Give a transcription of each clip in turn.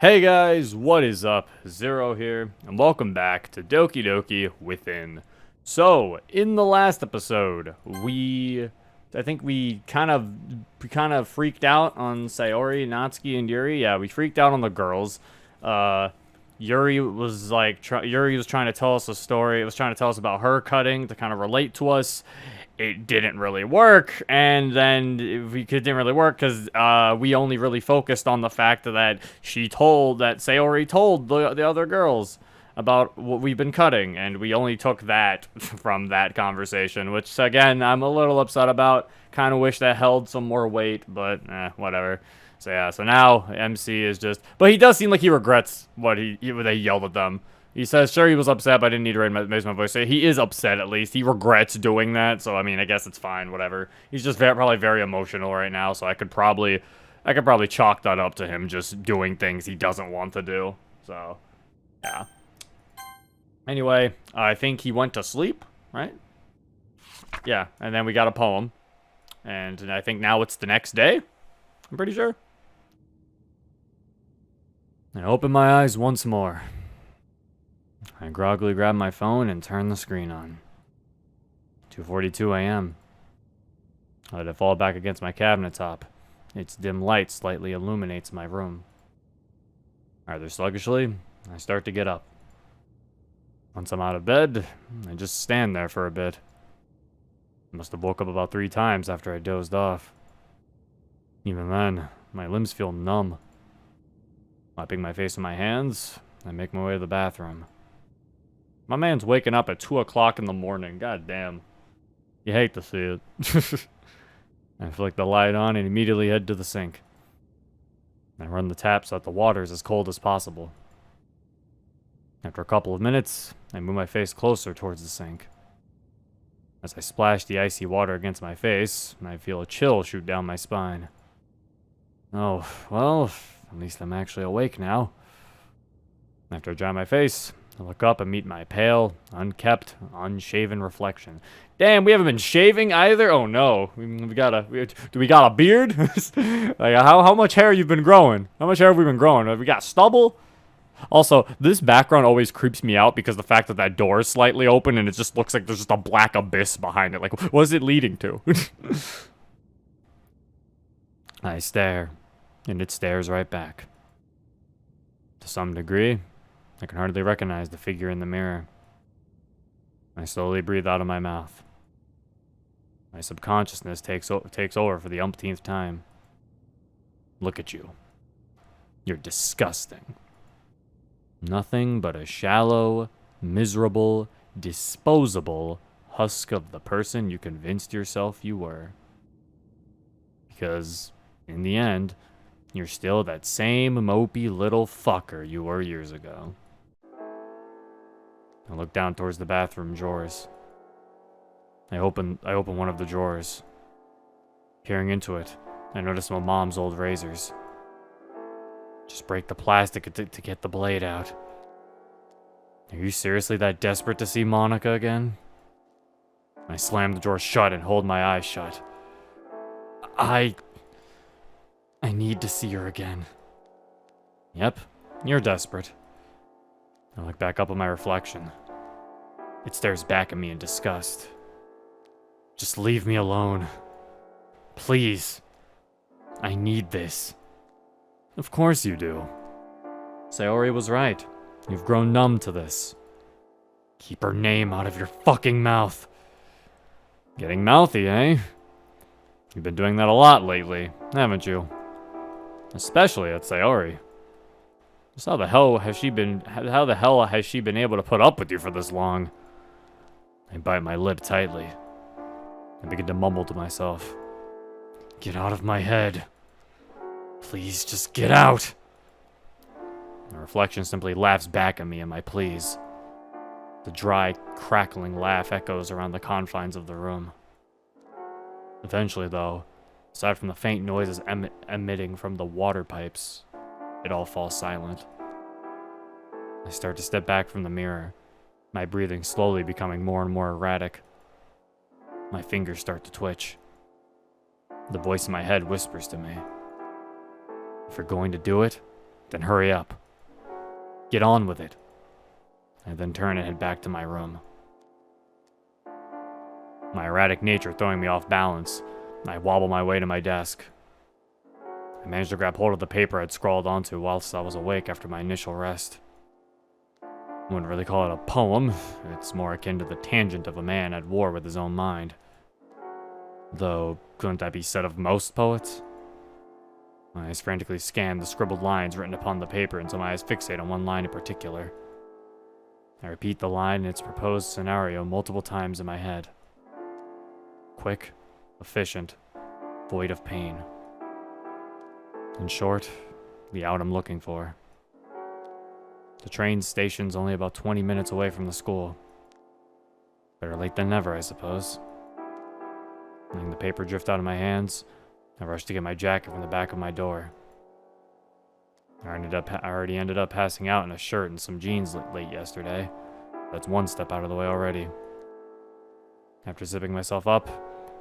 Hey guys, what is up? Zero here, and welcome back to Doki Doki Within. So, in the last episode, I think we kind of freaked out on Sayori, Natsuki, and Yuri. Yeah, we freaked out on the girls. Yuri was Yuri was trying to tell us a story. It was trying to tell us about her cutting to kind of relate to us. It didn't really work, and then it didn't really work because we only really focused on the fact that Sayori told the other girls about what we've been cutting, and we only took that from that conversation, which again I'm a little upset about. Kind of wish that held some more weight, but whatever. So yeah, so now MC is but he does seem like he regrets what they yelled at them. He says, sure, he was upset, but I didn't need to raise my voice. So he is upset, at least. He regrets doing that. So, I mean, I guess it's fine, whatever. He's just probably very emotional right now. So I could probably chalk that up to him just doing things he doesn't want to do. So, yeah. Anyway, I think he went to sleep, right? Yeah, and then we got a poem. And I think now it's the next day. I'm pretty sure. And I open my eyes once more. I groggily grab my phone and turn the screen on. 2:42 a.m. I let it fall back against my cabinet top. Its dim light slightly illuminates my room. Rather sluggishly, I start to get up. Once I'm out of bed, I just stand there for a bit. I must have woke up about 3 times after I dozed off. Even then, my limbs feel numb. Wiping my face with my hands, I make my way to the bathroom. My man's waking up at 2 o'clock in the morning. God damn. You hate to see it. I flick the light on and immediately head to the sink. I run the tap so that the water is as cold as possible. After a couple of minutes, I move my face closer towards the sink. As I splash the icy water against my face, I feel a chill shoot down my spine. Oh, well, at least I'm actually awake now. After I dry my face, I look up and meet my pale, unkempt, unshaven reflection. Damn, we haven't been shaving either? Oh no. Do we got a beard? Like, how much hair you've been growing? How much hair have we been growing? Have we got stubble? Also, this background always creeps me out because the fact that door is slightly open and it just looks like there's just a black abyss behind it. Like, what is it leading to? I stare, and it stares right back. To some degree, I can hardly recognize the figure in the mirror. I slowly breathe out of my mouth. My subconsciousness takes over for the umpteenth time. Look at you. You're disgusting. Nothing but a shallow, miserable, disposable husk of the person you convinced yourself you were. Because, in the end, you're still that same mopey little fucker you were years ago. I look down towards the bathroom drawers. I open one of the drawers. Peering into it, I notice my mom's old razors. Just break the plastic to get the blade out. Are you seriously that desperate to see Monika again? I slam the drawer shut and hold my eyes shut. I need to see her again. Yep, you're desperate. I look back up at my reflection. It stares back at me in disgust. Just leave me alone. Please. I need this. Of course you do. Sayori was right. You've grown numb to this. Keep her name out of your fucking mouth. Getting mouthy, eh? You've been doing that a lot lately, haven't you? Especially at Sayori. Just how the hell has she been able to put up with you for this long? I bite my lip tightly. I begin to mumble to myself. Get out of my head. Please, just get out. The reflection simply laughs back at me and my pleas. The dry, crackling laugh echoes around the confines of the room. Eventually, though, aside from the faint noises emitting from the water pipes, it all falls silent. I start to step back from the mirror, my breathing slowly becoming more and more erratic. My fingers start to twitch. The voice in my head whispers to me, if you're going to do it, Then hurry up. Get on with it. I then turn and head back to my room. My erratic nature throwing me off balance, I wobble my way to my desk. I managed to grab hold of the paper I'd scrawled onto whilst I was awake after my initial rest. I wouldn't really call it a poem. It's more akin to the tangent of a man at war with his own mind. Though, couldn't that be said of most poets? My eyes frantically scan the scribbled lines written upon the paper until my eyes fixate on one line in particular. I repeat the line and its proposed scenario multiple times in my head. Quick, efficient, void of pain. In short, the out I'm looking for. The train station's only about 20 minutes away from the school. Better late than never, I suppose. Letting the paper drift out of my hands, I rushed to get my jacket from the back of my door. I already ended up passing out in a shirt and some jeans late yesterday. That's one step out of the way already. After zipping myself up,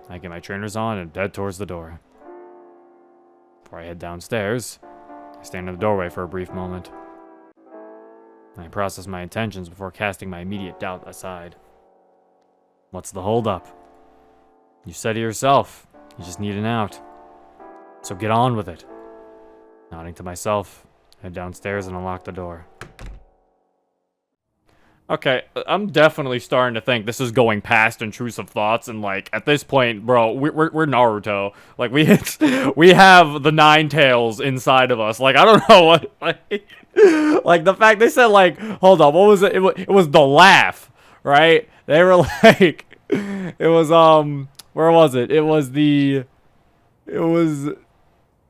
I get my trainers on and head towards the door. Before I head downstairs, I stand in the doorway for a brief moment. I process my intentions before casting my immediate doubt aside. What's the holdup? You said it yourself. You just need an out. So get on with it. Nodding to myself, I head downstairs and unlock the door. Okay, I'm definitely starting to think this is going past intrusive thoughts, and like at this point, bro, we're Naruto. Like we have the nine tails inside of us. Like I don't know what, like the fact they said like, hold up, what was it? It was the laugh, right? They were like, it was where was it? It was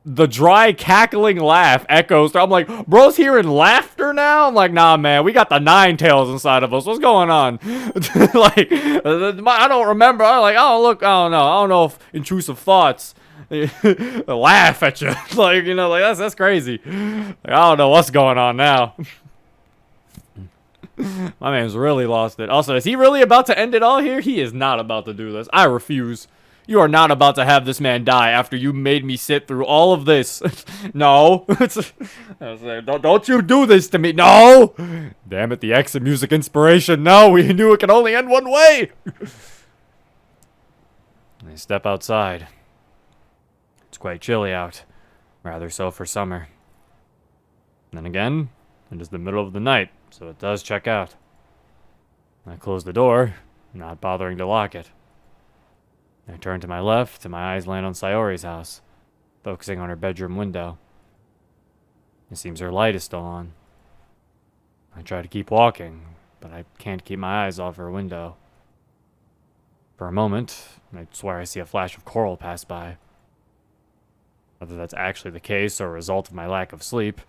the dry cackling laugh echoes. I'm like, bro's hearing laughter now? I'm like, nah, man, we got the nine tails inside of us. What's going on? Like, I don't remember. I'm like, oh, look, I don't know. I don't know if intrusive thoughts laugh at you. Like, you know, like, that's crazy. Like, I don't know what's going on now. My man's really lost it. Also, is he really about to end it all here? He is not about to do this. I refuse. You are not about to have this man die after you made me sit through all of this. No. Don't you do this to me. No. Damn it, the exit music inspiration. No, we knew it could only end one way. I step outside. It's quite chilly out. Rather so for summer. Then again, it is the middle of the night, so it does check out. I close the door, not bothering to lock it. I turn to my left, and my eyes land on Sayori's house, focusing on her bedroom window. It seems her light is still on. I try to keep walking, but I can't keep my eyes off her window. For a moment, I swear I see a flash of coral pass by. Whether that's actually the case or a result of my lack of sleep,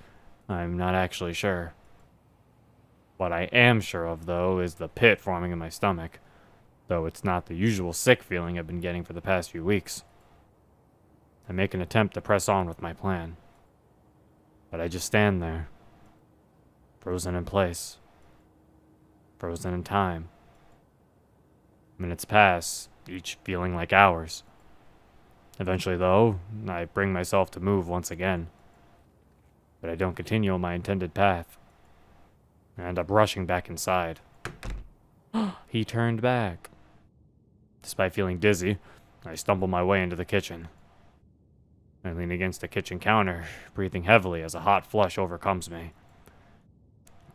I'm not actually sure. What I am sure of, though, is the pit forming in my stomach. Though it's not the usual sick feeling I've been getting for the past few weeks. I make an attempt to press on with my plan. But I just stand there. Frozen in place. Frozen in time. Minutes pass, each feeling like hours. Eventually, though, I bring myself to move once again. But I don't continue on my intended path. I end up rushing back inside. He turned back. Despite feeling dizzy, I stumble my way into the kitchen. I lean against the kitchen counter, breathing heavily as a hot flush overcomes me.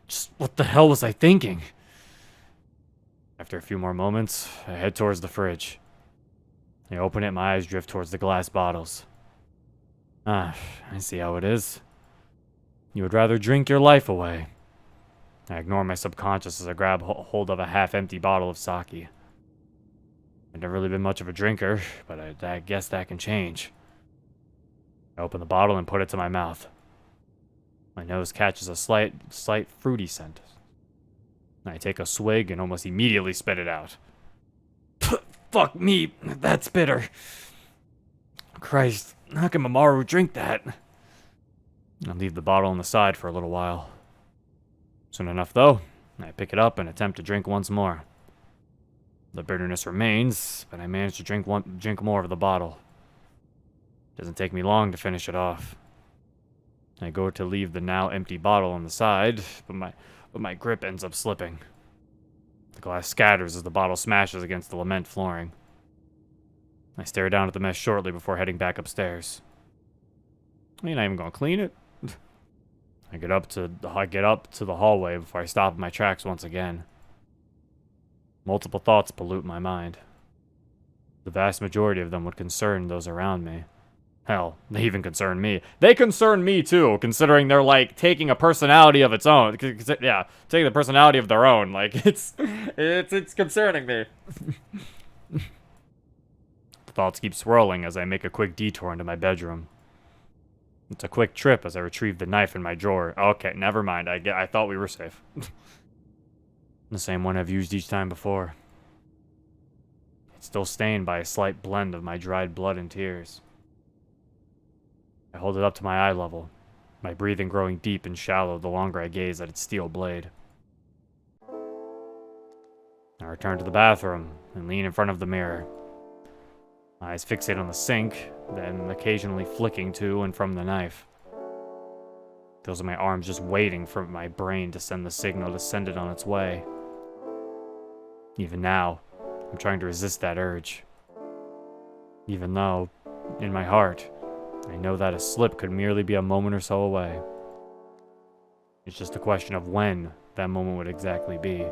Just what the hell was I thinking? After a few more moments, I head towards the fridge. I open it, my eyes drift towards the glass bottles. I see how it is. You would rather drink your life away. I ignore my subconscious as I grab hold of a half-empty bottle of sake. I've never really been much of a drinker, but I guess that can change. I open the bottle and put it to my mouth. My nose catches a slight fruity scent. I take a swig and almost immediately spit it out. Fuck me, that's bitter. Christ, how can Mamoru drink that? I leave the bottle on the side for a little while. Soon enough, though, I pick it up and attempt to drink once more. The bitterness remains, but I manage to drink more of the bottle. It doesn't take me long to finish it off. I go to leave the now empty bottle on the side, but my grip ends up slipping. The glass scatters as the bottle smashes against the lament flooring. I stare down at the mess shortly before heading back upstairs. I ain't even gonna clean it. I get up to the hallway before I stop in my tracks once again. Multiple thoughts pollute my mind. The vast majority of them would concern those around me. Hell, they even concern me. They concern me too, considering they're like taking a personality of its own. Yeah, taking the personality of their own. Like it's concerning me. The thoughts keep swirling as I make a quick detour into my bedroom. It's a quick trip as I retrieve the knife in my drawer. Okay, never mind. I thought we were safe. The same one I've used each time before. It's still stained by a slight blend of my dried blood and tears. I hold it up to my eye level, my breathing growing deep and shallow the longer I gaze at its steel blade. I return to the bathroom and lean in front of the mirror. My eyes fixate on the sink, then occasionally flicking to and from the knife. Those are my arms just waiting for my brain to send the signal to send it on its way. Even now, I'm trying to resist that urge. Even though, in my heart, I know that a slip could merely be a moment or so away. It's just a question of when that moment would exactly be.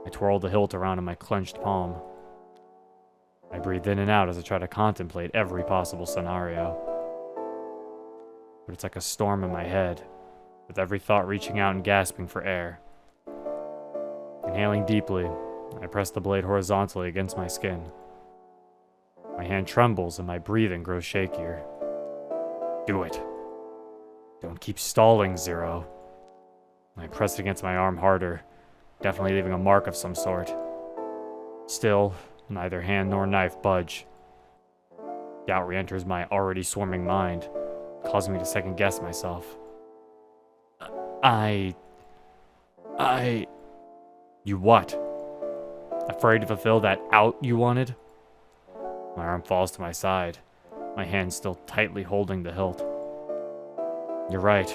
I twirl the hilt around in my clenched palm. I breathe in and out as I try to contemplate every possible scenario. But it's like a storm in my head, with every thought reaching out and gasping for air. Inhaling deeply, I press the blade horizontally against my skin. My hand trembles and my breathing grows shakier. Do it. Don't keep stalling, Zero. I press it against my arm harder, definitely leaving a mark of some sort. Still, neither hand nor knife budge. Doubt re-enters my already swarming mind, causing me to second-guess myself. You what? Afraid to fulfill that out you wanted? My arm falls to my side, my hand still tightly holding the hilt. You're right.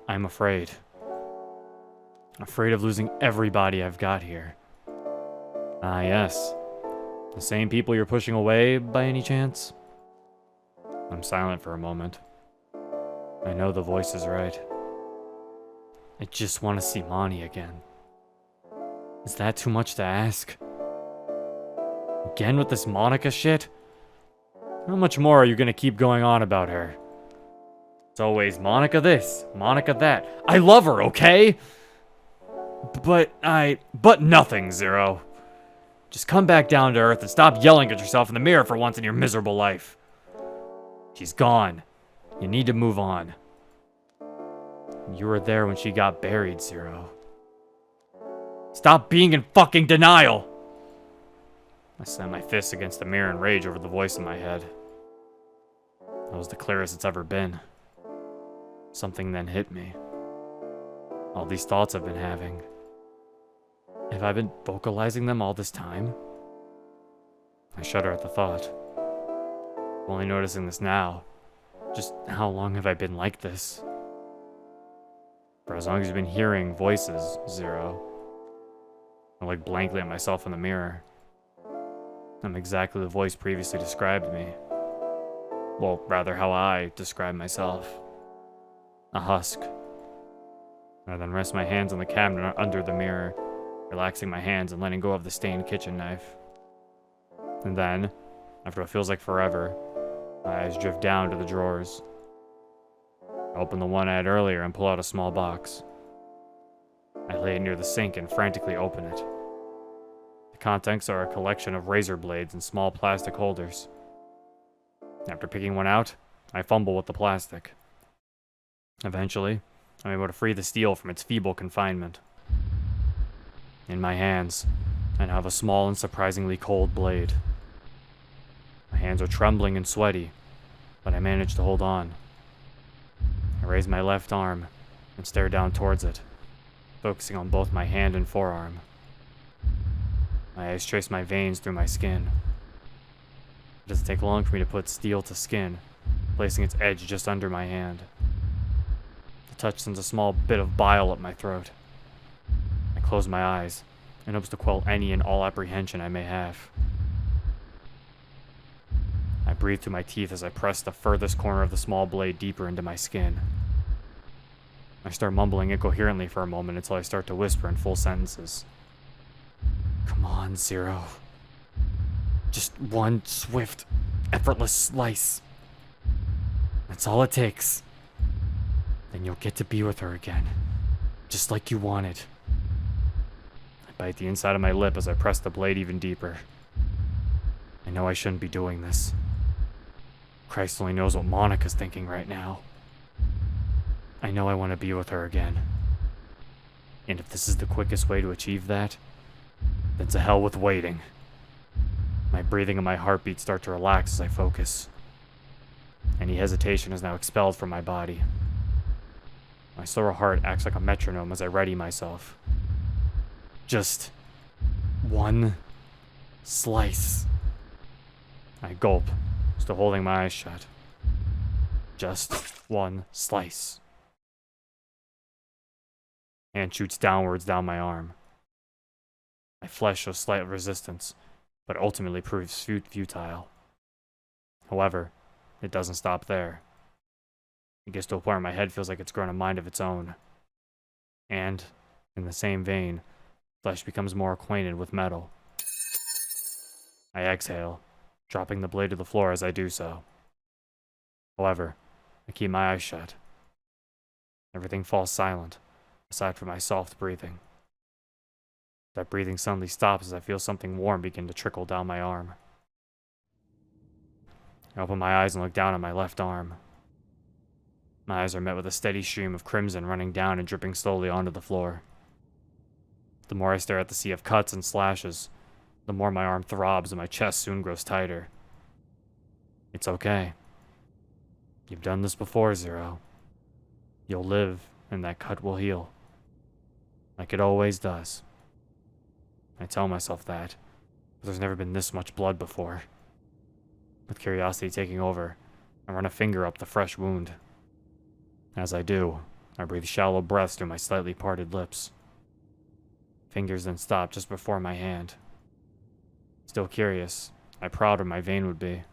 I'm afraid. Afraid of losing everybody I've got here. Ah, yes. The same people you're pushing away, by any chance? I'm silent for a moment. I know the voice is right. I just want to see Moni again. Is that too much to ask? Again with this Monika shit? How much more are you gonna keep going on about her? It's always Monika this, Monika that. I love her, okay? But nothing, Zero. Just come back down to earth and stop yelling at yourself in the mirror for once in your miserable life. She's gone. You need to move on. You were there when she got buried, Zero. Stop being in fucking denial! I slammed my fist against the mirror in rage over the voice in my head. That was the clearest it's ever been. Something then hit me. All these thoughts I've been having. Have I been vocalizing them all this time? I shudder at the thought. I'm only noticing this now. Just how long have I been like this? For as long as you've been hearing voices, Zero. I look blankly at myself in the mirror. I'm exactly the voice previously described me. Well, rather how I describe myself. A husk. I then rest my hands on the cabinet under the mirror, relaxing my hands and letting go of the stained kitchen knife. And then, after what feels like forever, my eyes drift down to the drawers. I open the one I had earlier and pull out a small box. I lay it near the sink and frantically open it. The contents are a collection of razor blades and small plastic holders. After picking one out, I fumble with the plastic. Eventually, I'm able to free the steel from its feeble confinement. In my hands, I now have a small and surprisingly cold blade. My hands are trembling and sweaty, but I manage to hold on. I raise my left arm and stare down towards it, focusing on both my hand and forearm. My eyes trace my veins through my skin. It doesn't take long for me to put steel to skin, placing its edge just under my hand. The touch sends a small bit of bile up my throat. I close my eyes in hopes to quell any and all apprehension I may have. I breathe through my teeth as I press the furthest corner of the small blade deeper into my skin. I start mumbling incoherently for a moment until I start to whisper in full sentences. Come on, Zero. Just one swift, effortless slice. That's all it takes. Then you'll get to be with her again, just like you wanted. I bite the inside of my lip as I press the blade even deeper. I know I shouldn't be doing this. Christ only knows what Monika's thinking right now. I know I want to be with her again. And if this is the quickest way to achieve that, then to hell with waiting. My breathing and my heartbeat start to relax as I focus. Any hesitation is now expelled from my body. My slower heart acts like a metronome as I ready myself. Just one slice. I gulp, still holding my eyes shut. Just one slice. Hand shoots downwards down my arm. My flesh shows slight resistance, but ultimately proves futile. However, it doesn't stop there. It gets to a point where my head feels like it's grown a mind of its own. And, in the same vein, flesh becomes more acquainted with metal. I exhale, dropping the blade to the floor as I do so. However, I keep my eyes shut. Everything falls silent, aside from my soft breathing. That breathing suddenly stops as I feel something warm begin to trickle down my arm. I open my eyes and look down at my left arm. My eyes are met with a steady stream of crimson running down and dripping slowly onto the floor. The more I stare at the sea of cuts and slashes, the more my arm throbs and my chest soon grows tighter. It's okay. You've done this before, Zero. You'll live, and that cut will heal. Like it always does. I tell myself that, but there's never been this much blood before. With curiosity taking over, I run a finger up the fresh wound. As I do, I breathe shallow breaths through my slightly parted lips. Fingers then stop just before my hand. Still curious, I prod where my vein would be.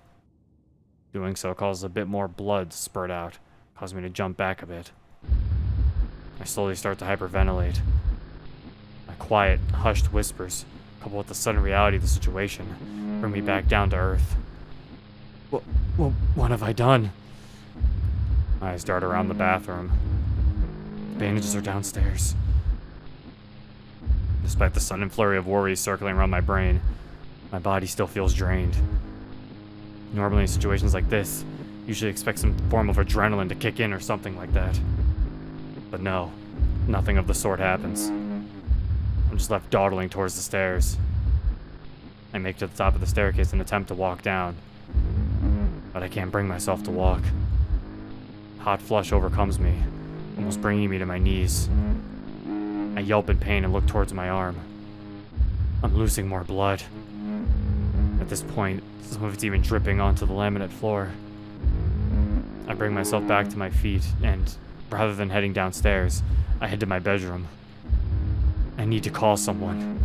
Doing so causes a bit more blood to spurt out, causing me to jump back a bit. I slowly start to hyperventilate. My quiet, hushed whispers, coupled with the sudden reality of the situation, bring me back down to earth. What have I done? My eyes dart around the bathroom. The bandages are downstairs. Despite the sudden flurry of worries circling around my brain, my body still feels drained. Normally in situations like this, usually expect some form of adrenaline to kick in or something like that. But no, nothing of the sort happens. I'm just left dawdling towards the stairs. I make to the top of the staircase and attempt to walk down, but I can't bring myself to walk. Hot flush overcomes me, almost bringing me to my knees. I yelp in pain and look towards my arm. I'm losing more blood. At this point, some of it's even dripping onto the laminate floor. I bring myself back to my feet and, rather than heading downstairs, I head to my bedroom. I need to call someone.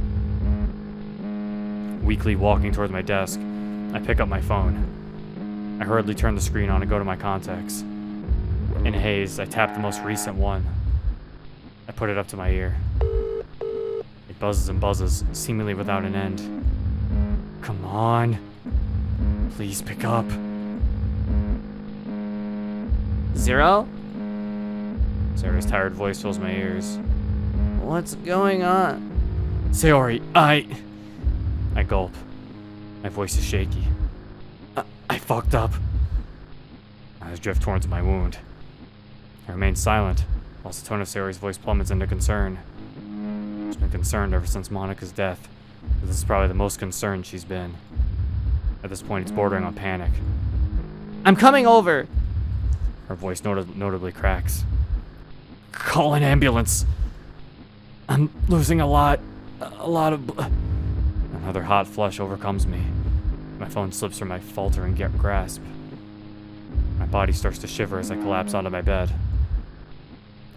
Weakly walking towards my desk, I pick up my phone. I hurriedly turn the screen on and go to my contacts. In a haze, I tap the most recent one. I put it up to my ear. It buzzes and buzzes, seemingly without an end. Come on. Please pick up. Zero? Sarah's tired voice fills my ears. What's going on? Sayori, I gulp. My voice is shaky. I fucked up. My eyes drift towards my wound. I remain silent, whilst the tone of Sayori's voice plummets into concern. She's been concerned ever since Monika's death, but this is probably the most concerned she's been. At this point, it's bordering on panic. I'm coming over! Her voice notably cracks. Call an ambulance! I'm losing a lot of blood. Another hot flush overcomes me. My phone slips from my faltering grasp. My body starts to shiver as I collapse onto my bed.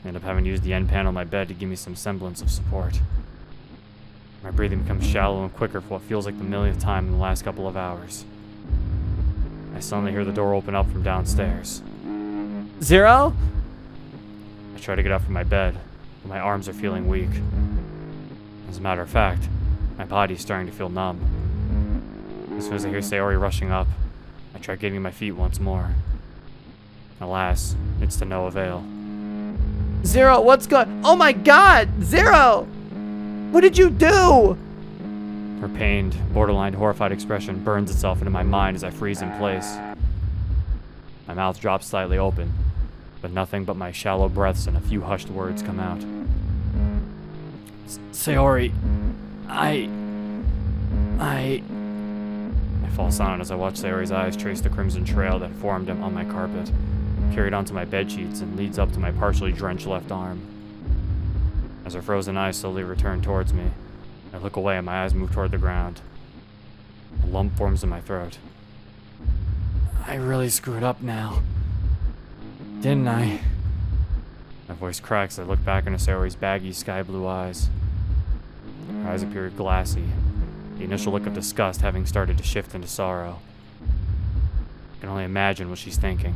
I end up having to use the end panel of my bed to give me some semblance of support. My breathing becomes shallow and quicker for what feels like the millionth time in the last couple of hours. I suddenly hear the door open up from downstairs. Zero? I try to get up from my bed, but my arms are feeling weak. As a matter of fact, my body is starting to feel numb. As soon as I hear Sayori rushing up, I try getting my feet once more. Alas, it's to no avail. Zero, what's going... Oh my god! Zero! What did you do? Her pained, borderline horrified expression burns itself into my mind as I freeze in place. My mouth drops slightly open, but nothing but my shallow breaths and a few hushed words come out. Sayori, I fall silent as I watch Sayori's eyes trace the crimson trail that formed on my carpet, carried onto my bedsheets, and leads up to my partially drenched left arm. As her frozen eyes slowly return towards me, I look away and my eyes move toward the ground. A lump forms in my throat. I really screwed up now, didn't I? My voice cracks as I look back into Sayori's baggy sky blue eyes. Her eyes appear glassy, the initial look of disgust having started to shift into sorrow. I can only imagine what she's thinking.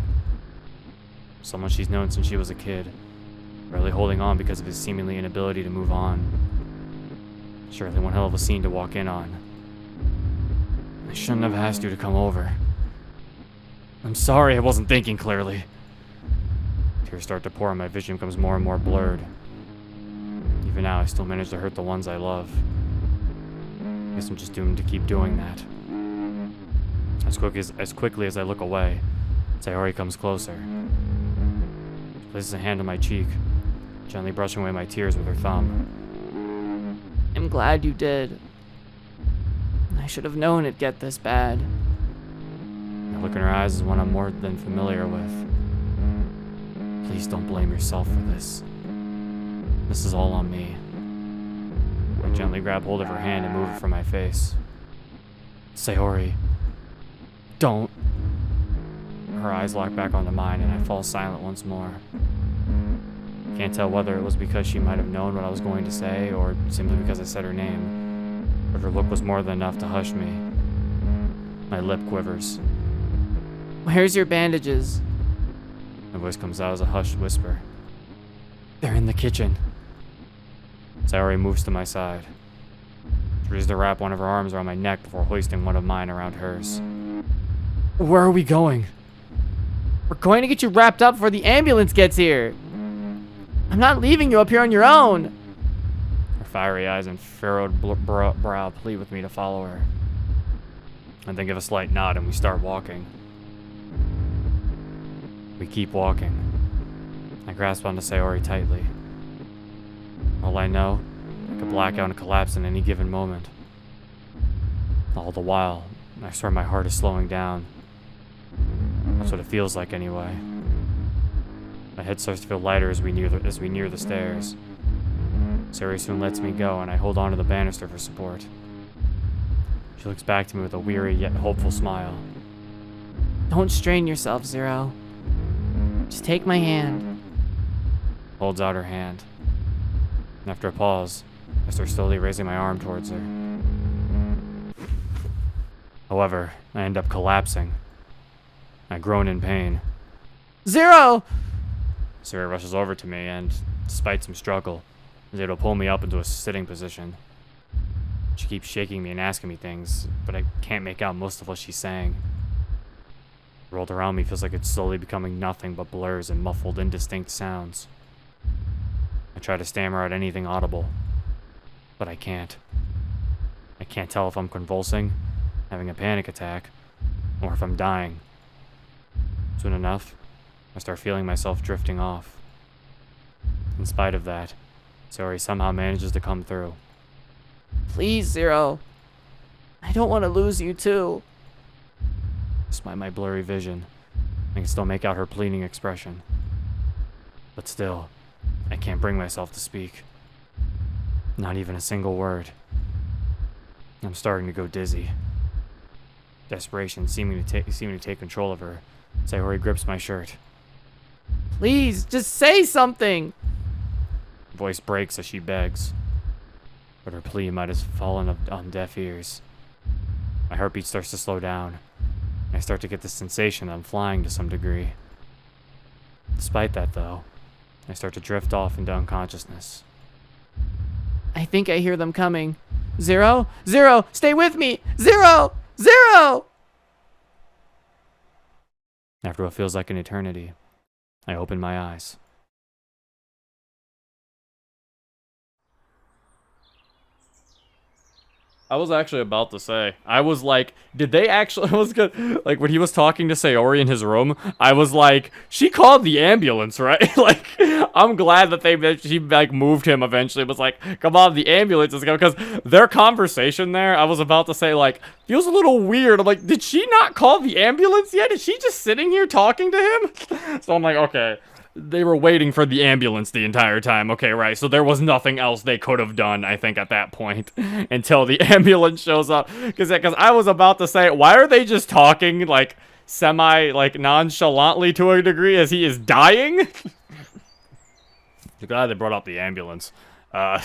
Someone she's known since she was a kid, barely holding on because of his seemingly inability to move on. Surely one hell of a scene to walk in on. I shouldn't have asked you to come over. I'm sorry I wasn't thinking clearly. Tears start to pour and my vision becomes more and more blurred. Even now, I still manage to hurt the ones I love. Guess I'm just doomed to keep doing that. As quickly as I look away, Sayori comes closer. She places a hand on my cheek, gently brushing away my tears with her thumb. I'm glad you did. I should have known it'd get this bad. The look in her eyes is one I'm more than familiar with. Please don't blame yourself for this. This is all on me. I gently grab hold of her hand and move it from my face. Sayori, don't. Her eyes lock back onto mine and I fall silent once more. Can't tell whether it was because she might have known what I was going to say or simply because I said her name, but her look was more than enough to hush me. My lip quivers. Where's your bandages? My voice comes out as a hushed whisper. They're in the kitchen. Sayori moves to my side. She reaches to wrap one of her arms around my neck before hoisting one of mine around hers. Where are we going? We're going to get you wrapped up before the ambulance gets here. I'm not leaving you up here on your own. Her fiery eyes and furrowed brow plead with me to follow her. I then give a slight nod and we start walking. We keep walking. I grasp onto Sayori tightly. All I know, I could black out and collapse in any given moment. All the while, I swear my heart is slowing down. That's what it feels like anyway. My head starts to feel lighter as we near the stairs. Sayori soon lets me go and I hold on to the banister for support. She looks back to me with a weary yet hopeful smile. Don't strain yourself, Zero. Just take my hand. Holds out her hand. And after a pause, I start slowly raising my arm towards her. However, I end up collapsing. I groan in pain. Zero! Sayori rushes over to me and, despite some struggle, is able to pull me up into a sitting position. She keeps shaking me and asking me things, but I can't make out most of what she's saying. The world around me feels like it's slowly becoming nothing but blurs and muffled, indistinct sounds. I try to stammer out anything audible, but I can't. I can't tell if I'm convulsing, having a panic attack, or if I'm dying. Soon enough, I start feeling myself drifting off. In spite of that, Sayori somehow manages to come through. Please, Zero. I don't want to lose you too. Despite my blurry vision, I can still make out her pleading expression. But still, I can't bring myself to speak. Not even a single word. I'm starting to go dizzy. Desperation seeming to take control of her, Sayori grips my shirt. Please, just say something. Her voice breaks as she begs, but her plea might have fallen on deaf ears. My heartbeat starts to slow down. I start to get the sensation that I'm flying to some degree. Despite that, though, I start to drift off into unconsciousness. I think I hear them coming. Zero? Zero! Stay with me! Zero! Zero! After what feels like an eternity, I open my eyes. I was actually about to say, I was like, did they actually, I was good, like, when he was talking to Sayori in his room, I was like, she called the ambulance, right? Like, I'm glad that she, like, moved him eventually. It was like, come on, the ambulance is going, because their conversation there, I was about to say, like, feels a little weird. I'm like, did she not call the ambulance yet? Is she just sitting here talking to him? So I'm like, okay. They were waiting for the ambulance the entire time. Okay, right. So there was nothing else they could have done, I think, at that point until the ambulance shows up. Because I was about to say, why are they just talking, like, nonchalantly to a degree as he is dying? Glad they brought up the ambulance. At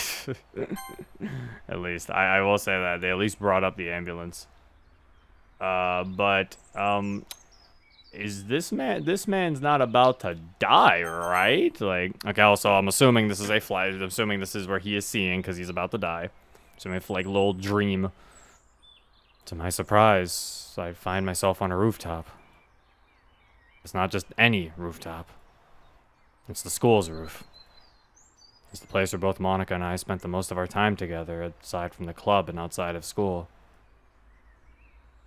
least. I will say that. They at least brought up the ambulance. Is this man's not about to die, right? Like, okay, also, I'm assuming this is a flight. I'm assuming this is where he is seeing because he's about to die. So it's like a little dream. To my surprise, I find myself on a rooftop. It's not just any rooftop. It's the school's roof. It's the place where both Monika and I spent the most of our time together, aside from the club and outside of school.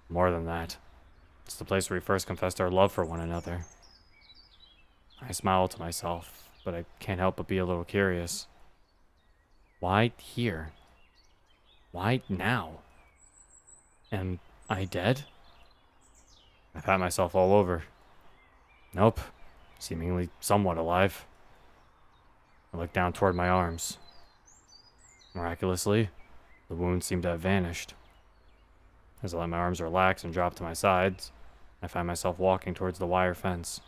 More than that. It's the place where we first confessed our love for one another. I smile to myself, but I can't help but be a little curious. Why here? Why now? Am I dead? I pat myself all over. Nope. Seemingly somewhat alive. I look down toward my arms. Miraculously, the wounds seem to have vanished. As I let my arms relax and drop to my sides, I find myself walking towards the wire fence.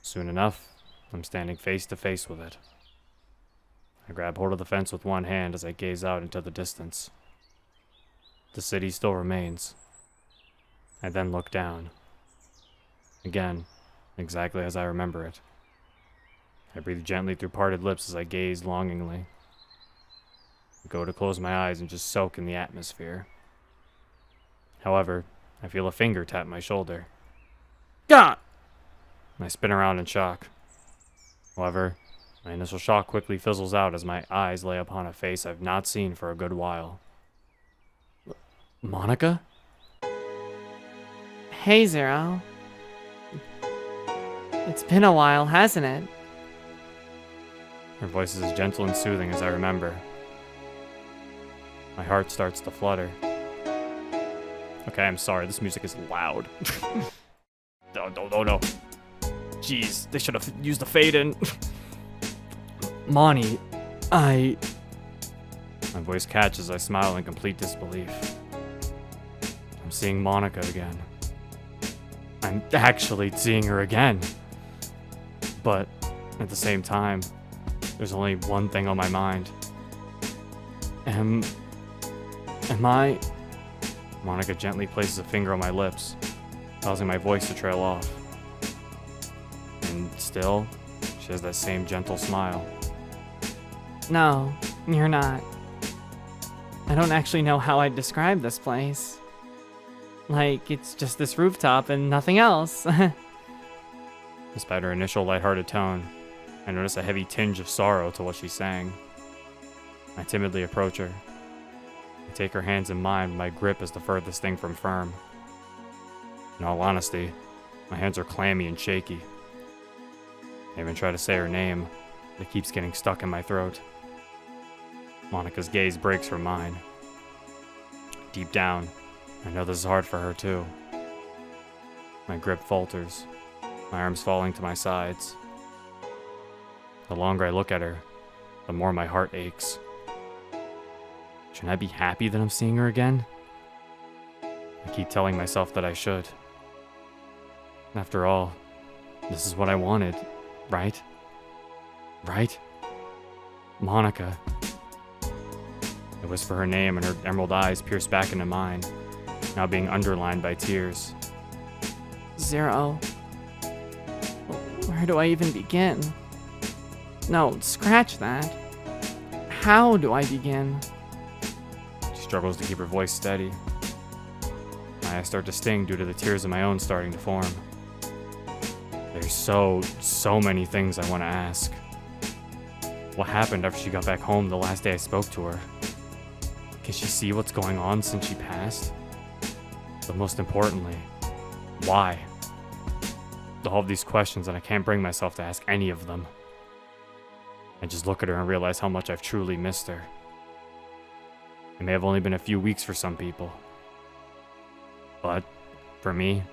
Soon enough, I'm standing face to face with it. I grab hold of the fence with one hand as I gaze out into the distance. The city still remains. I then look down. Again, exactly as I remember it. I breathe gently through parted lips as I gaze longingly. I go to close my eyes and just soak in the atmosphere. However, I feel a finger tap my shoulder. Gah! I spin around in shock. However, my initial shock quickly fizzles out as my eyes lay upon a face I've not seen for a good while. Monika? Hey, Zero. It's been a while, hasn't it? Her voice is as gentle and soothing as I remember. My heart starts to flutter. Okay, I'm sorry, this music is loud. No. Jeez, they should have used the fade in. Moni, My voice catches as I smile in complete disbelief. I'm seeing Monika again. I'm actually seeing her again. But at the same time, there's only one thing on my mind. Am I... Monika gently places a finger on my lips, causing my voice to trail off. And still, she has that same gentle smile. No, you're not. I don't actually know how I'd describe this place. Like, it's just this rooftop and nothing else. Despite her initial lighthearted tone, I notice a heavy tinge of sorrow to what she's saying. I timidly approach her. I take her hands in mine, but my grip is the furthest thing from firm. In all honesty, my hands are clammy and shaky. I even try to say her name, but it keeps getting stuck in my throat. Monika's gaze breaks from mine. Deep down, I know this is hard for her too. My grip falters, my arms falling to my sides. The longer I look at her, the more my heart aches. Shouldn't I be happy that I'm seeing her again? I keep telling myself that I should. After all, this is what I wanted, right? Right? Monika. I whisper her name and her emerald eyes pierce back into mine, now being underlined by tears. Zero. Where do I even begin? No, scratch that. How do I begin? She struggles to keep her voice steady. My eyes start to sting due to the tears of my own starting to form. There's so many things I want to ask. What happened after she got back home the last day I spoke to her? Can she see what's going on since she passed? But most importantly, why? All of these questions, and I can't bring myself to ask any of them. I just look at her and realize how much I've truly missed her. It may have only been a few weeks for some people, but for me,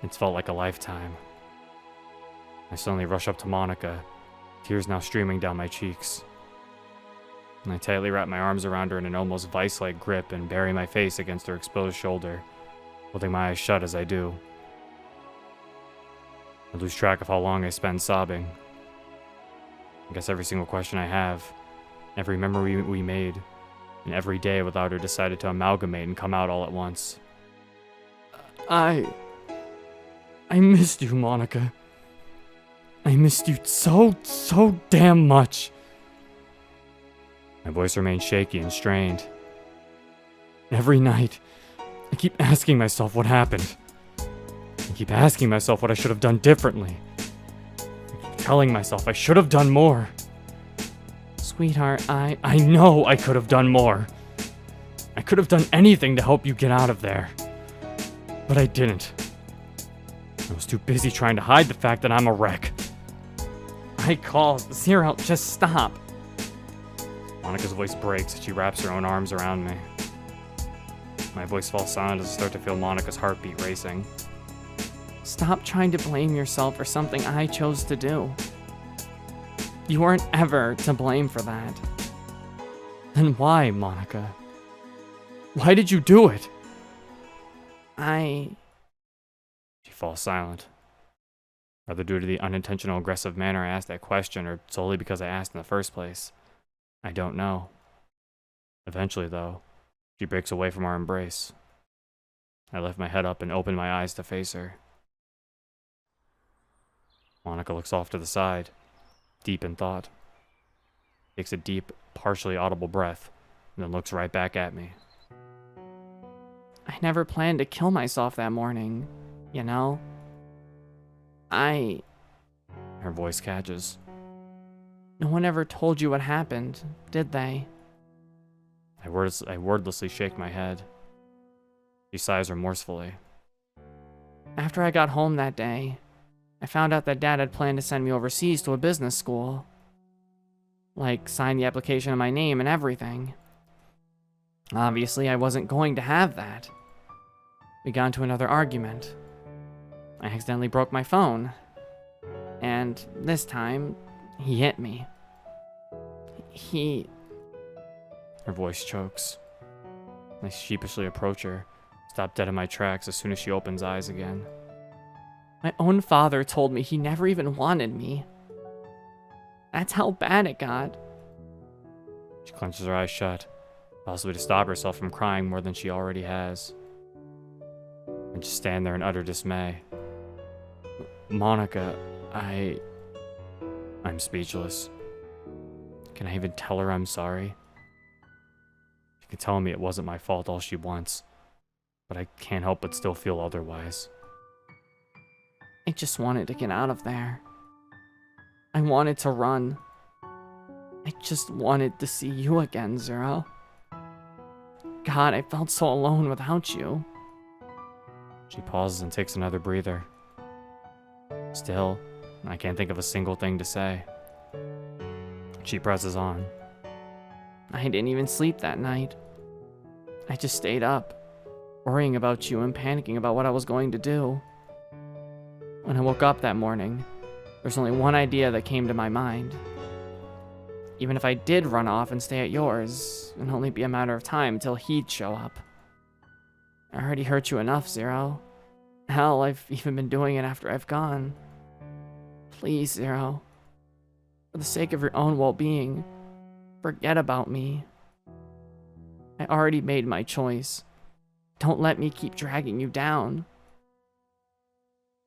it's felt like a lifetime. I suddenly rush up to Monika, tears now streaming down my cheeks. And I tightly wrap my arms around her in an almost vice-like grip and bury my face against her exposed shoulder, holding my eyes shut as I do. I lose track of how long I spend sobbing. I guess every single question I have, every memory we made, and every day without her decided to amalgamate and come out all at once. I missed you, Monika. I missed you so damn much. My voice remains shaky and strained. Every night, I keep asking myself what happened. I keep asking myself what I should have done differently. I keep telling myself I should have done more. Sweetheart, I know I could have done more. I could have done anything to help you get out of there. But I didn't. I was too busy trying to hide the fact that I'm a wreck. I called. Zero, just stop. Monika's voice breaks as she wraps her own arms around me. My voice falls silent as I start to feel Monika's heartbeat racing. Stop trying to blame yourself for something I chose to do. You weren't ever to blame for that. Then why, Monika? Why did you do it? She falls silent. Whether due to the unintentional aggressive manner I asked that question or solely because I asked in the first place, I don't know. Eventually, though, she breaks away from our embrace. I lift my head up and open my eyes to face her. Monika looks off to the side, deep in thought. Takes a deep, partially audible breath, and then looks right back at me. I never planned to kill myself that morning, you know? Her voice catches. No one ever told you what happened, did they? I wordlessly shake my head. She sighs remorsefully. After I got home that day, I found out that Dad had planned to send me overseas to a business school. Like, sign the application in my name and everything. Obviously, I wasn't going to have that. We got into another argument. I accidentally broke my phone. And this time, he hit me. Her voice chokes. I sheepishly approach her, stop dead in my tracks as soon as she opens eyes again. My own father told me he never even wanted me. That's how bad it got. She clenches her eyes shut, possibly to stop herself from crying more than she already has. I just stand there in utter dismay. Monika, I'm speechless. Can I even tell her I'm sorry? She can tell me it wasn't my fault all she wants, but I can't help but still feel otherwise. I just wanted to get out of there. I wanted to run. I just wanted to see you again, Zero. God, I felt so alone without you. She pauses and takes another breather. Still, I can't think of a single thing to say. She presses on. I didn't even sleep that night. I just stayed up, worrying about you and panicking about what I was going to do. When I woke up that morning, there's only one idea that came to my mind. Even if I did run off and stay at yours, it'd only be a matter of time until he'd show up. I already hurt you enough, Zero. Hell, I've even been doing it after I've gone. Please, Zero. For the sake of your own well-being, forget about me. I already made my choice. Don't let me keep dragging you down.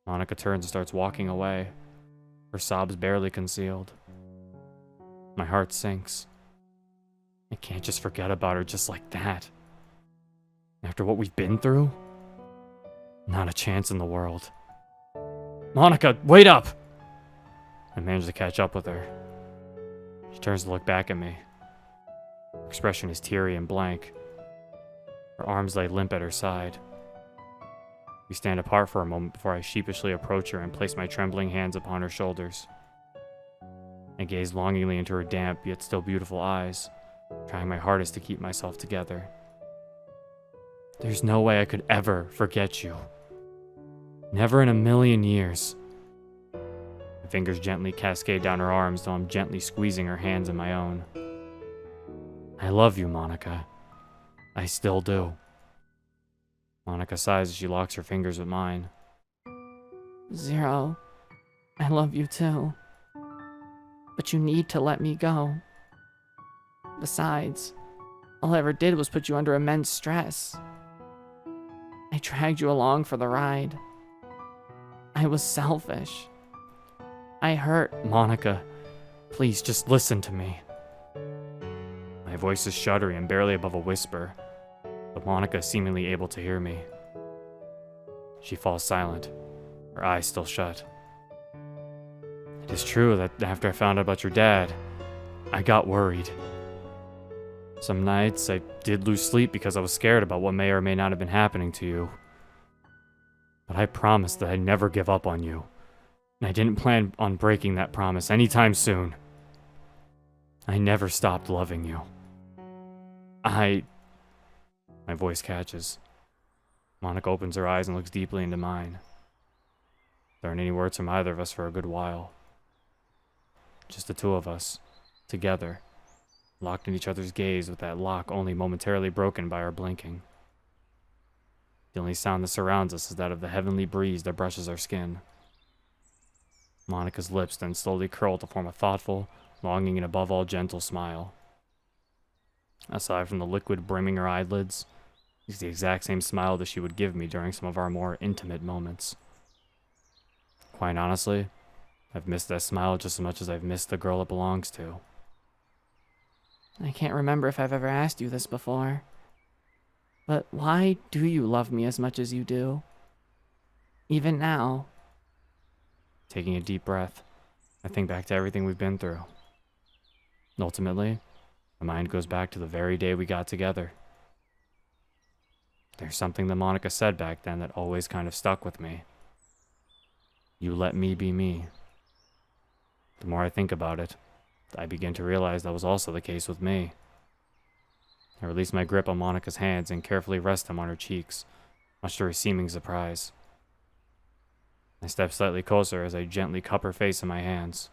Monika turns and starts walking away, her sobs barely concealed. My heart sinks. I can't just forget about her just like that. After what we've been through? Not a chance in the world. Monika, wait up! I manage to catch up with her. She turns to look back at me. Her expression is teary and blank. Her arms lay limp at her side. We stand apart for a moment before I sheepishly approach her and place my trembling hands upon her shoulders. I gaze longingly into her damp yet still beautiful eyes, trying my hardest to keep myself together. There's no way I could ever forget you. Never in a million years. My fingers gently cascade down her arms though I'm gently squeezing her hands in my own. I love you, Monika. I still do. Monika sighs as she locks her fingers with mine. Zero, I love you too. But you need to let me go. Besides, all I ever did was put you under immense stress. I dragged you along for the ride. I was selfish. I hurt. Monika, please just listen to me. My voice is shuddery and barely above a whisper, but Monika is seemingly able to hear me. She falls silent, her eyes still shut. It is true that after I found out about your dad, I got worried. Some nights I did lose sleep because I was scared about what may or may not have been happening to you. But I promised that I'd never give up on you, and I didn't plan on breaking that promise anytime soon. I never stopped loving you. My voice catches. Monika opens her eyes and looks deeply into mine. There aren't any words from either of us for a good while. Just the two of us, together, locked in each other's gaze with that lock only momentarily broken by our blinking. The only sound that surrounds us is that of the heavenly breeze that brushes our skin. Monika's lips then slowly curl to form a thoughtful, longing and above all gentle smile. Aside from the liquid brimming her eyelids, it's the exact same smile that she would give me during some of our more intimate moments. Quite honestly, I've missed that smile just as much as I've missed the girl it belongs to. I can't remember if I've ever asked you this before. But why do you love me as much as you do? Even now. Taking a deep breath, I think back to everything we've been through. Ultimately, my mind goes back to the very day we got together. There's something that Monika said back then that always kind of stuck with me. You let me be me. The more I think about it, I begin to realize that was also the case with me. I release my grip on Monika's hands and carefully rest them on her cheeks, much to her seeming surprise. I step slightly closer as I gently cup her face in my hands.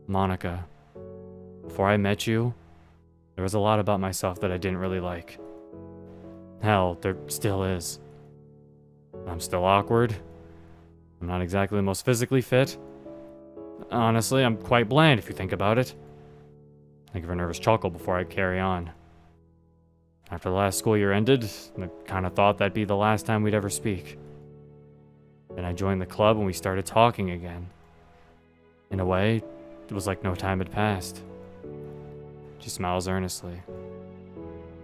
Monika, before I met you, there was a lot about myself that I didn't really like. Hell, there still is. I'm still awkward. I'm not exactly the most physically fit. Honestly, I'm quite bland if you think about it. I give her a nervous chuckle before I carry on. After the last school year ended, I kind of thought that'd be the last time we'd ever speak. Then I joined the club and we started talking again. In a way, it was like no time had passed. She smiles earnestly.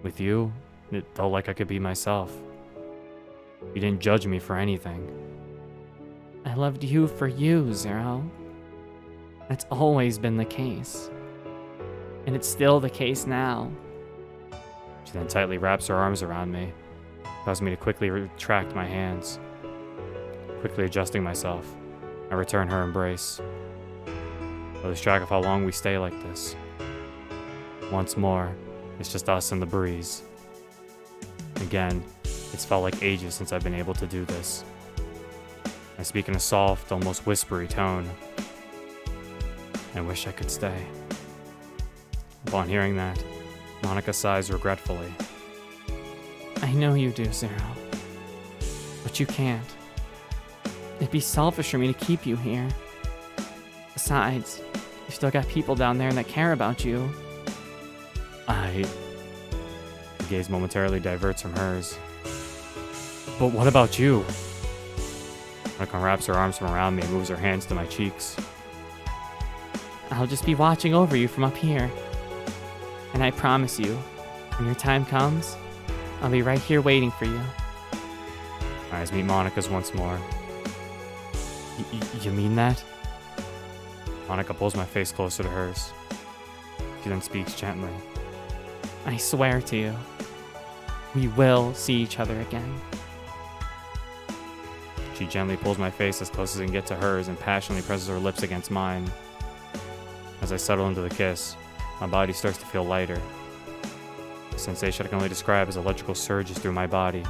With you, it felt like I could be myself. You didn't judge me for anything. I loved you for you, Zero. That's always been the case. And it's still the case now. She then tightly wraps her arms around me, causing me to quickly retract my hands. Quickly adjusting myself, I return her embrace. I lose track of how long we stay like this. Once more, it's just us and the breeze. Again, it's felt like ages since I've been able to do this. I speak in a soft, almost whispery tone. I wish I could stay. Upon hearing that, Monika sighs regretfully. I know you do, Zero. But you can't. It'd be selfish for me to keep you here. Besides, you still got people down there that care about you. The gaze momentarily diverts from hers. But what about you? Monika wraps her arms from around me and moves her hands to my cheeks. I'll just be watching over you from up here. And I promise you, when your time comes, I'll be right here waiting for you. My eyes meet Monika's once more. You mean that? Monika pulls my face closer to hers. She then speaks gently. I swear to you, we will see each other again. She gently pulls my face as close as I can get to hers and passionately presses her lips against mine. As I settle into the kiss, my body starts to feel lighter. A sensation I can only describe as electrical surges through my body.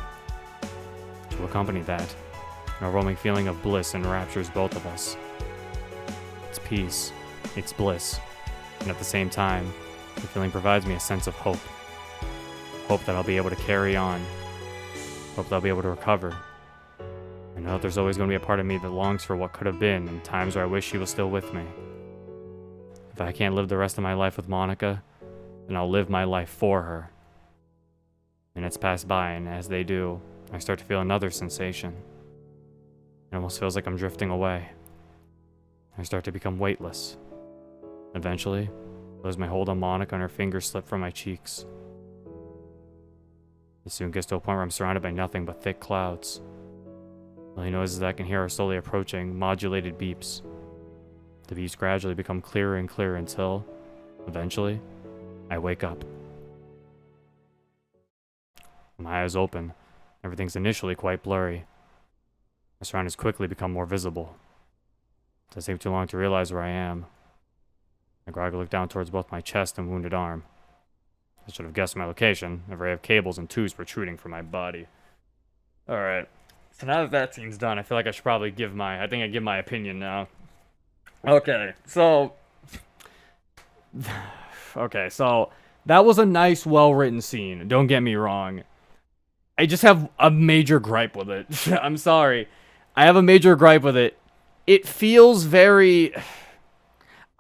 To accompany that, an overwhelming feeling of bliss enraptures both of us. It's peace, it's bliss, and at the same time, the feeling provides me a sense of hope. Hope that I'll be able to carry on. Hope that I'll be able to recover. I know that there's always going to be a part of me that longs for what could have been and times where I wish she was still with me. If I can't live the rest of my life with Monika, then I'll live my life for her. Minutes pass by, and as they do, I start to feel another sensation. It almost feels like I'm drifting away. I start to become weightless. Eventually, I lose my hold on Monika and her fingers slip from my cheeks. It soon gets to a point where I'm surrounded by nothing but thick clouds. The only noises I can hear are slowly approaching, modulated beeps. The beeps gradually become clearer and clearer until, eventually, I wake up. My eyes open. Everything's initially quite blurry. My surroundings quickly become more visible. It doesn't take too long to realize where I am. I groggily look down towards both my chest and wounded arm. I should have guessed my location. An array of cables and tubes protruding from my body. Alright. So now that scene's done, I feel like I should probably give my opinion now. Okay, so that was a nice, well-written scene. Don't get me wrong. I just have a major gripe with it. I'm sorry. I have a major gripe with it. It feels very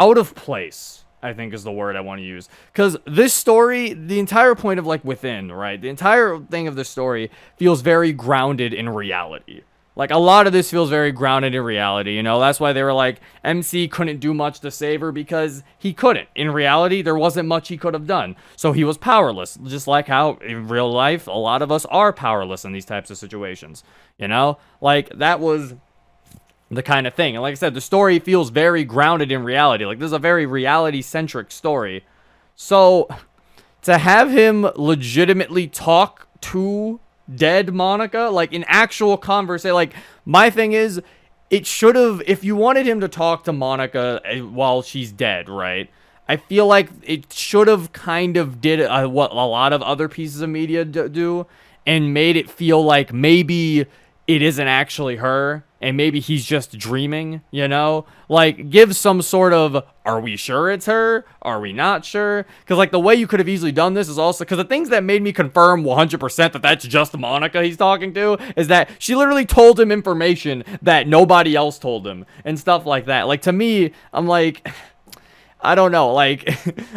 out of place, I think is the word I want to use. Because this story, the entire point of, like, Within, right? The entire thing of this story feels very grounded in reality. Like, a lot of this feels very grounded in reality, you know? That's why they were like, MC couldn't do much to save her because he couldn't. In reality, there wasn't much he could have done. So he was powerless. Just like how, in real life, a lot of us are powerless in these types of situations. You know? Like, that was the kind of thing. And like I said, the story feels very grounded in reality. Like, this is a very reality-centric story. So, to have him legitimately talk to dead Monika, like in actual conversation, like, my thing is, it should have, if you wanted him to talk to Monika while she's dead, right? I feel like it should have kind of did what a lot of other pieces of media do, and made it feel like maybe it isn't actually her, and maybe he's just dreaming, you know? Like, give some sort of, are we sure it's her? Are we not sure? Because, like, the way you could have easily done this is also, because the things that made me confirm 100% that that's just Monika he's talking to, is that she literally told him information that nobody else told him, and stuff like that. Like, to me, I'm like, I don't know, like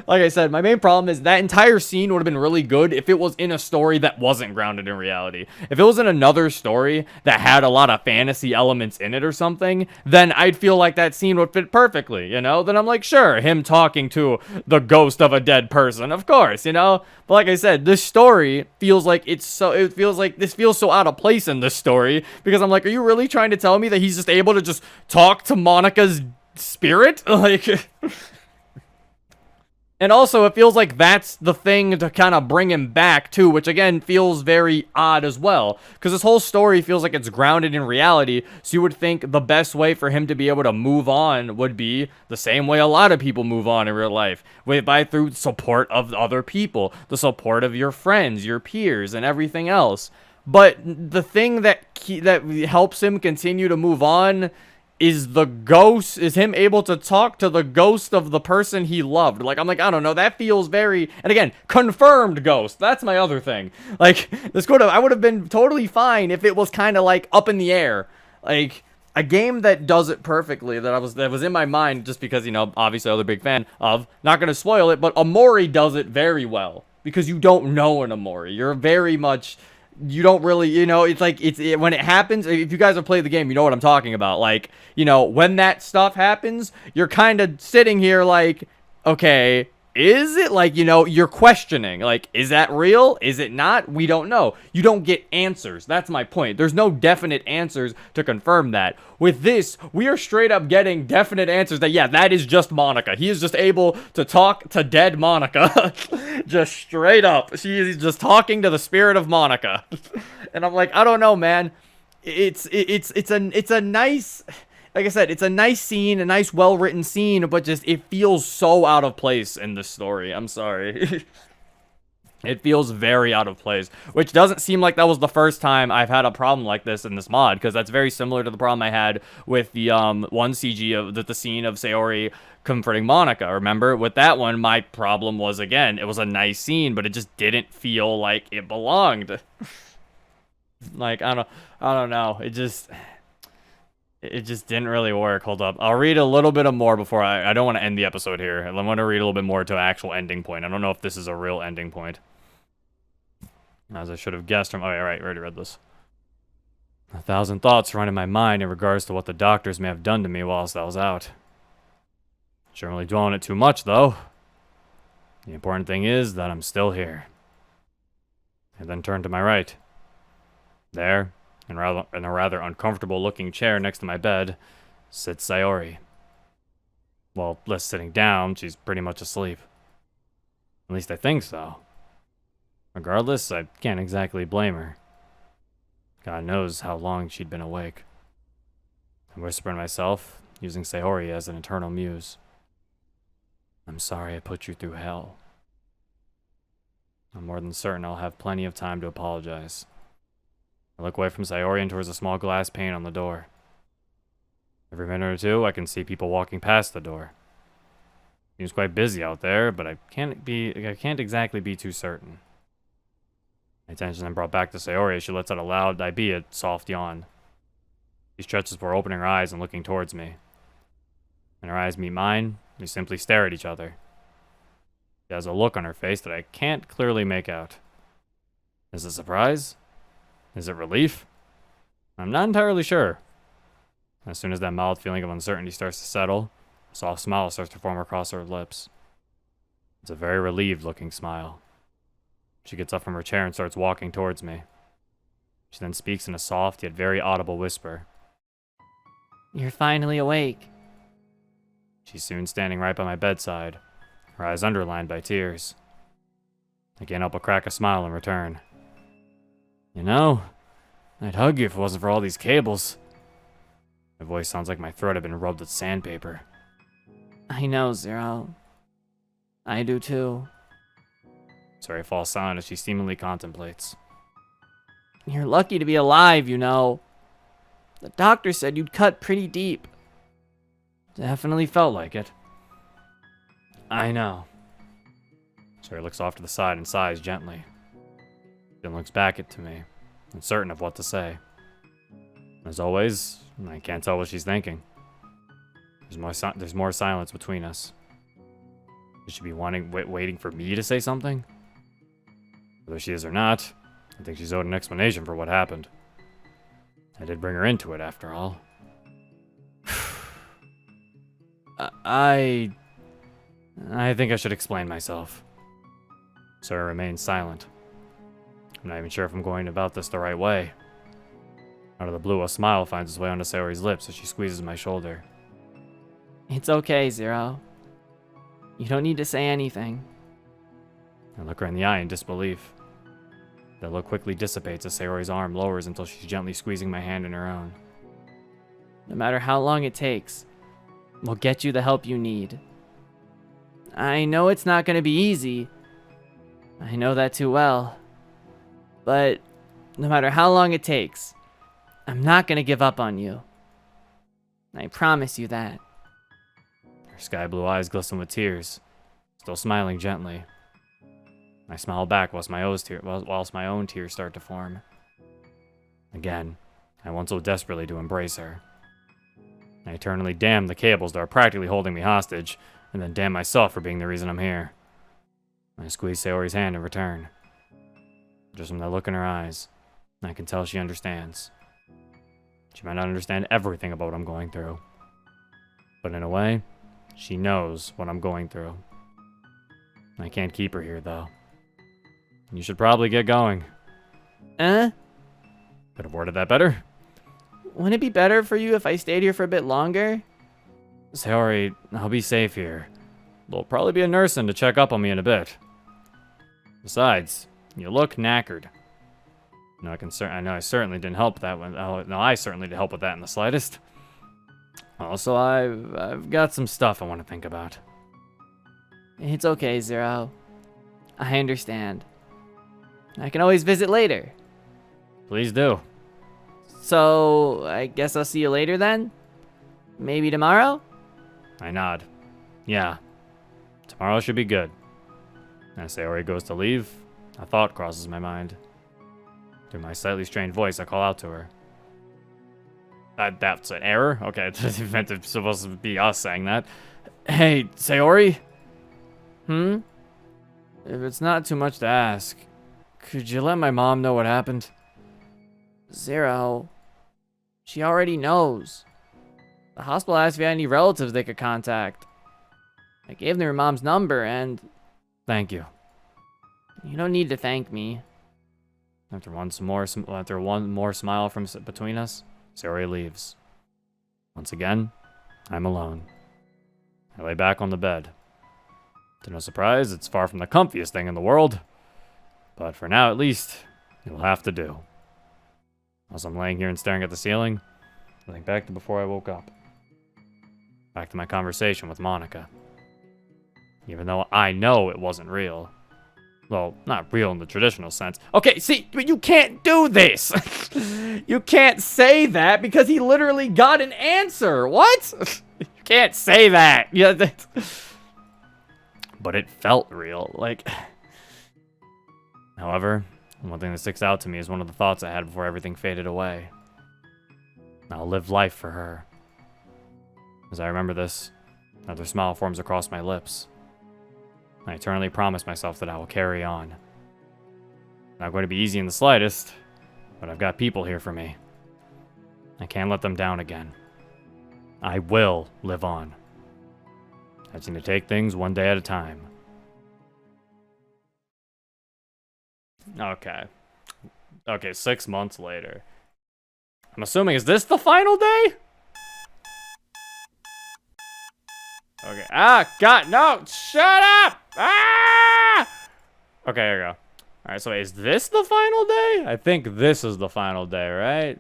I said, my main problem is that entire scene would have been really good if it was in a story that wasn't grounded in reality. If it was in another story that had a lot of fantasy elements in it or something, then I'd feel like that scene would fit perfectly, you know? Then I'm like, sure, him talking to the ghost of a dead person, of course, you know? But like I said, this story feels like this feels so out of place in this story, because I'm like, are you really trying to tell me that he's just able to just talk to Monika's spirit? Like, and also, it feels like that's the thing to kind of bring him back, too, which, again, feels very odd as well. Because this whole story feels like it's grounded in reality, so you would think the best way for him to be able to move on would be the same way a lot of people move on in real life, through support of other people, the support of your friends, your peers, and everything else. But the thing that helps him continue to move on is the ghost, is him able to talk to the ghost of the person he loved. Like, I'm like, I don't know, that feels very, and again, confirmed ghost. That's my other thing. Like, I would have been totally fine if it was kind of like up in the air. Like, a game that does it perfectly, that was in my mind, just because, you know, obviously I'm a big fan of, not gonna spoil it, but Amori does it very well. Because you don't know an Amori. You're very much, you don't really, you know, it's like, when it happens, if you guys have played the game, you know what I'm talking about. Like, you know, when that stuff happens, you're kind of sitting here like, okay, is it? Like, you know, you're questioning, like, is that real? Is it not? We don't know. You don't get answers. That's my point. There's no definite answers to confirm that. With this, we are straight up getting definite answers that, yeah, that is just Monika. He is just able to talk to dead Monika. Just straight up. She is just talking to the spirit of Monika. And I'm like, I don't know, man. It's a nice, like I said, it's a nice scene, a nice well-written scene, but just, it feels so out of place in this story. I'm sorry. It feels very out of place, which doesn't seem like that was the first time I've had a problem like this in this mod, because that's very similar to the problem I had with the one CG of the scene of Sayori comforting Monika. Remember, with that one, my problem was, again, it was a nice scene, but it just didn't feel like it belonged. Like, I don't know. It just didn't really work. Hold up. I'll read a little bit more before I don't want to end the episode here. I want to read a little bit more to an actual ending point. I don't know if this is a real ending point. As I should have guessed from... Oh, yeah, right. I already read this. 1,000 thoughts run in my mind in regards to what the doctors may have done to me whilst I was out. Shouldn't really dwell on it too much, though. The important thing is that I'm still here. I then turned to my right. There, in a rather uncomfortable-looking chair next to my bed, sits Sayori. Well, less sitting down, she's pretty much asleep. At least I think so. Regardless, I can't exactly blame her. God knows how long she'd been awake. I whisper to myself, using Sayori as an internal muse. I'm sorry I put you through hell. I'm more than certain I'll have plenty of time to apologize. I look away from Sayori and towards a small glass pane on the door. Every minute or two, I can see people walking past the door. Seems quite busy out there, but I can't exactly be too certain. My attention then brought back to Sayori as she lets out a loud, albeit soft yawn. She stretches before opening her eyes and looking towards me. When her eyes meet mine, we simply stare at each other. She has a look on her face that I can't clearly make out. Is it surprise? Is it relief? I'm not entirely sure. As soon as that mild feeling of uncertainty starts to settle, a soft smile starts to form across her lips. It's a very relieved-looking smile. She gets up from her chair and starts walking towards me. She then speaks in a soft yet very audible whisper. You're finally awake. She's soon standing right by my bedside, her eyes underlined by tears. I can't help but crack a smile in return. You know, I'd hug you if it wasn't for all these cables. My voice sounds like my throat had been rubbed with sandpaper. I know, Zero. I do too. Sayori falls silent as she seemingly contemplates. You're lucky to be alive, you know. The doctor said you'd cut pretty deep. Definitely felt like it. I know. Sayori looks off to the side and sighs gently. Then looks back to me, uncertain of what to say. As always, I can't tell what she's thinking. There's more silence between us. Should she be waiting for me to say something? Whether she is or not, I think she's owed an explanation for what happened. I did bring her into it, after all. I think I should explain myself. Sayori remains silent. I'm not even sure if I'm going about this the right way. Out of the blue, a smile finds its way onto Sayori's lips as she squeezes my shoulder. It's okay, Zero. You don't need to say anything. I look her in the eye in disbelief. That look quickly dissipates as Sayori's arm lowers until she's gently squeezing my hand in her own. No matter how long it takes, we'll get you the help you need. I know it's not going to be easy. I know that too well. But no matter how long it takes, I'm not going to give up on you. I promise you that. Her sky blue eyes glisten with tears, still smiling gently. I smile back whilst my own tears start to form. Again, I want so desperately to embrace her. I eternally damn the cables that are practically holding me hostage, and then damn myself for being the reason I'm here. I squeeze Sayori's hand in return. Just from that look in her eyes, I can tell she understands. She might not understand everything about what I'm going through, but in a way, she knows what I'm going through. I can't keep her here, though. You should probably get going. Eh? Could have worded that better. Wouldn't it be better for you if I stayed here for a bit longer? Sayori, I'll be safe here. There'll probably be a nurse in to check up on me in a bit. Besides, you look knackered. No, I know I certainly didn't help that one. No, I certainly didn't help with that in the slightest. Also, I've got some stuff I want to think about. It's okay, Zero. I understand. I can always visit later. Please do. So, I guess I'll see you later then? Maybe tomorrow? I nod. Yeah. Tomorrow should be good. As Sayori goes to leave, a thought crosses my mind. Through my slightly strained voice, I call out to her. That's an error? Okay, it's supposed to be us saying that. Hey, Sayori? Hmm? If it's not too much to ask, could you let my mom know what happened? Zero. She already knows. The hospital asked if you had any relatives they could contact. I gave them your mom's number and... Thank you. You don't need to thank me. After one more smile from between us, Sayori leaves. Once again, I'm alone. I lay back on the bed. To no surprise, it's far from the comfiest thing in the world. But for now, at least, it will have to do. As I'm laying here and staring at the ceiling, I think back to before I woke up. Back to my conversation with Monika. Even though I know it wasn't real. Well, not real in the traditional sense. Okay, see, but you can't do this! You can't say that because he literally got an answer! What? You can't say that! Yeah, but it felt real, like... However, one thing that sticks out to me is one of the thoughts I had before everything faded away. I'll live life for her. As I remember this, another smile forms across my lips. I eternally promise myself that I will carry on. Not going to be easy in the slightest, but I've got people here for me. I can't let them down again. I will live on. I just need to take things one day at a time. Okay, 6 months later. I'm assuming, is this the final day? Okay. Ah, God, no! Shut up! Ah! Okay, here we go. Alright, so is this the final day? I think this is the final day, right?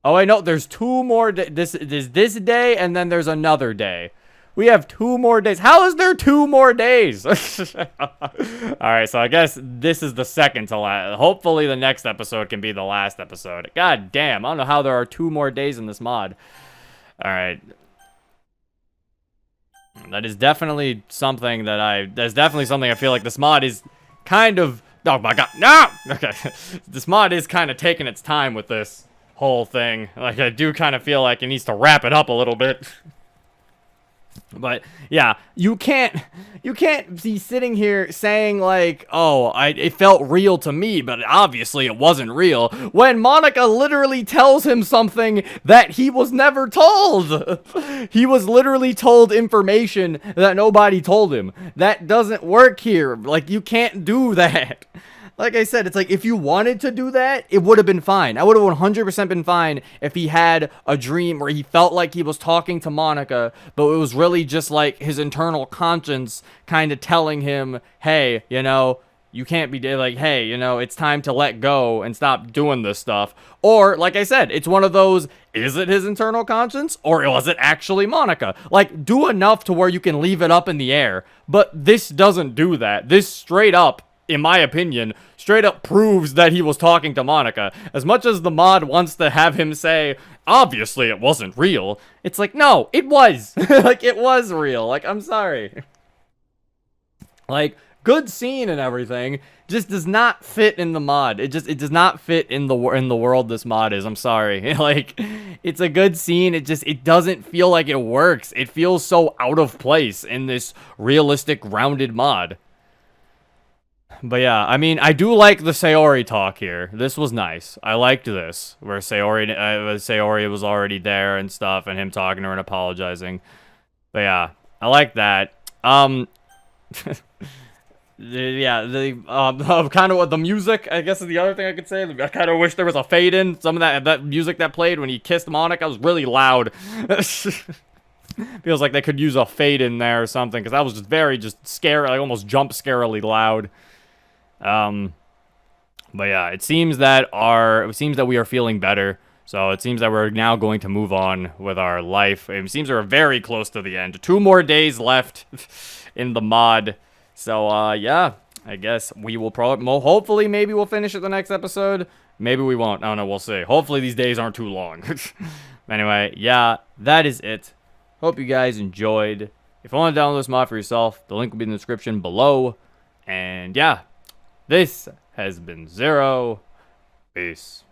Oh, wait, no, there's 2 more days. This day, and then there's another day. We have 2 more days. How is there 2 more days? Alright, so I guess this is the second to last. Hopefully the next episode can be the last episode. God damn, I don't know how there are 2 more days in this mod. Alright. That is definitely something that's definitely something I feel like this mod is kind of, oh my god, no! Okay, this mod is kind of taking its time with this whole thing. Like, I do kind of feel like it needs to wrap it up a little bit. But yeah, you can't be sitting here saying like, oh, it felt real to me, but obviously it wasn't real, when Monika literally tells him something that he was never told. He was literally told information that nobody told him. That doesn't work here. Like, you can't do that. Like I said, it's like, if you wanted to do that, it would have been fine. I would have 100% been fine if he had a dream where he felt like he was talking to Monika, but it was really just like his internal conscience kind of telling him, hey, you know, you can't be like, hey, you know, it's time to let go and stop doing this stuff. Or, like I said, it's one of those, is it his internal conscience or was it actually Monika? Like, do enough to where you can leave it up in the air. But this doesn't do that. This straight up in my opinion, straight up proves that he was talking to Monika. As much as the mod wants to have him say, obviously it wasn't real, it's like, no, it was. Like, it was real. Like, I'm sorry. Like, good scene and everything, just does not fit in the mod. It does not fit in the world this mod is. I'm sorry. Like, it's a good scene. It doesn't feel like it works. It feels so out of place in this realistic, grounded mod. But yeah, I mean, I do like the Sayori talk here. This was nice. I liked this, where Sayori was already there and stuff, and him talking to her and apologizing. But yeah, I like that. Yeah, kind of what the music, I guess, is the other thing I could say. I kind of wish there was a fade in. Some of that music that played when he kissed Monika was really loud. Feels like they could use a fade in there or something, because that was just scary, like almost jump scarily loud. But yeah, it seems that we are feeling better. So it seems that we're now going to move on with our life. It seems we're very close to the end. 2 more days left in the mod. So, yeah, I guess we will hopefully, maybe we'll finish it the next episode. Maybe we won't. I don't know, we'll see. Hopefully these days aren't too long. Anyway, yeah, that is it. Hope you guys enjoyed. If you want to download this mod for yourself, the link will be in the description below. And yeah, this has been Zero. Peace.